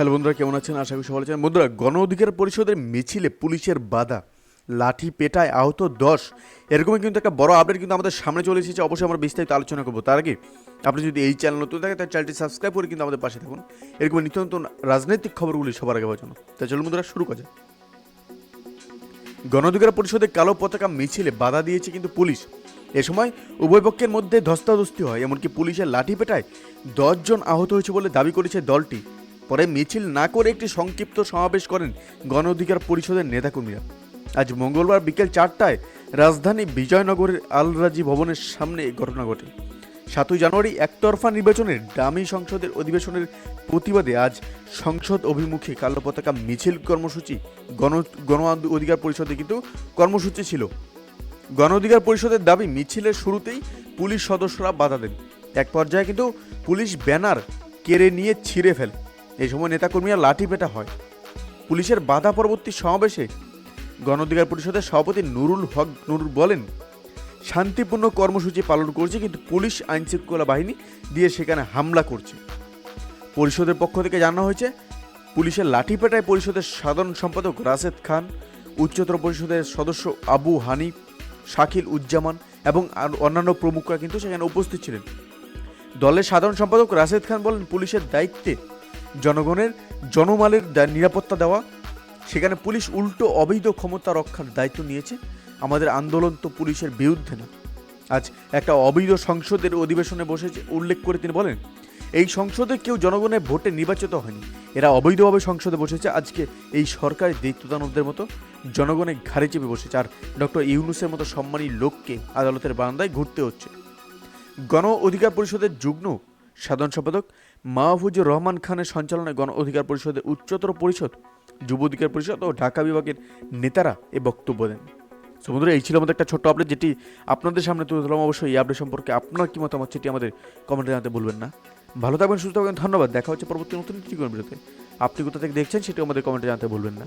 Hello বন্ধুরা, কেমন আছেন? আশা করি সবাই আছেন। বন্ধুরা, গণ অধিকার পরিষদের মিছিলে পুলিশের বাধা, লাঠি পেটায় আহত 10, এরকমই কিন্তু একটা বড় আপডেট কিন্তু আমাদের সামনে চলে এসেছে। অবশ্যই আমরা বিস্তারিত আলোচনা করবো। তার আগে আপনি যদি এই চ্যানেল নতুন থাকে তাহলে চ্যানেলটি সাবস্ক্রাইব করে কিন্তু আমাদের পাশে থাকুন, এরকম নিত্য নতুন রাজনৈতিক খবরগুলি সবার আগে পাওয়ার জন্য। তাই চলুন বন্ধুরা, শুরু করা যায়। গণ অধিকার পরিষদের কালো পতাকা মিছিলে বাধা দিয়েছে কিন্তু পুলিশ। এ সময় উভয় পক্ষের মধ্যে ধস্তাধস্তি হয়, এমনকি পুলিশের লাঠি পেটায় 10 জন আহত হয়েছে বলে দাবি করেছে দলটি। পরে মিছিল না করে একটি সংক্ষিপ্ত সমাবেশ করেন গণ অধিকার পরিষদের নেতাকর্মীরা। আজ মঙ্গলবার বিকেল 4টায় রাজধানী বিজয়নগরের আলরাজি ভবনের সামনে এই ঘটনা ঘটে। 7ই জানুয়ারি একতরফা নির্বাচনের ডামি সংসদের অধিবেশনের প্রতিবাদে আজ সংসদ অভিমুখে কালো পতাকা মিছিল কর্মসূচি গণ অধিকার পরিষদে কিন্তু কর্মসূচি ছিল। গণ অধিকার পরিষদের দাবি, মিছিলের শুরুতেই পুলিশ সদস্যরা বাধা দেন। এক পর্যায়ে কিন্তু পুলিশ ব্যানার কেড়ে নিয়ে ছিঁড়ে ফেলে। এই সময় নেতাকর্মীরা লাঠি পেটা হয়। পুলিশের বাধা পরবর্তী সমাবেশে গণ অধিকার পরিষদের সভাপতি নুরুল হক নুর বলেন, শান্তিপূর্ণ কর্মসূচি পালন করছে, কিন্তু পুলিশ আইনশৃঙ্খলা বাহিনী দিয়ে সেখানে হামলা করছে। পরিষদের পক্ষ থেকে জানানো হয়েছে, পুলিশের লাঠি পেটায় পরিষদের সাধারণ সম্পাদক রাশেদ খান, উচ্চতর পরিষদের সদস্য আবু হানিফ, শাকিল উজ্জামান এবং অন্যান্য প্রমুখরা কিন্তু সেখানে উপস্থিত ছিলেন। দলের সাধারণ সম্পাদক রাশেদ খান বলেন, পুলিশের দায়িত্বে জনগণের জনমালের নিরাপত্তা দেওয়া, সেখানে পুলিশ উল্টো অবৈধ ক্ষমতা রক্ষার দায়িত্ব নিয়েছে। আমাদের আন্দোলন তো পুলিশের বিরুদ্ধে না। আজ একটা অবৈধ সংসদের অধিবেশনে বসেছে উল্লেখ করে তিনি বলেন, এই সংসদে কেউ জনগণের ভোটে নির্বাচিত হয়নি, এরা অবৈধভাবে সংসদে বসেছে। আজকে এই সরকারি দায়িত্বদানবদের মতো জনগণের ঘাড়ে চেপে বসেছে, আর ডক্টর ইউনূসের মতো সম্মানী লোককে আদালতের বারান্দায় ঘুরতে হচ্ছে। গণ অধিকার পরিষদের যুগ্ম সাধারণ সম্পাদক মাহফুজুর রহমান খানের সঞ্চালনায় গণ অধিকার পরিষদের উচ্চতর পরিষদ, যুব অধিকার পরিষদ ও ঢাকা বিভাগের নেতারা এ বক্তব্য দেন। বন্ধুরা, এই ছিল আমাদের একটা ছোট্ট আপডেট, যেটি আপনাদের সামনে তুলে ধরলাম। অবশ্যই এই আপডেট সম্পর্কে আপনার কি মতামত সেটি আমাদের কমেন্টে জানাতে ভুলবেন না। ভালো থাকবেন, সুস্থ থাকবেন, ধন্যবাদ। দেখা হচ্ছে পরবর্তী নতুন ভিডিওতে। আপনি কোথা থেকে দেখছেন সেটি আমাদের কমেন্টে জানাতে ভুলবেন না।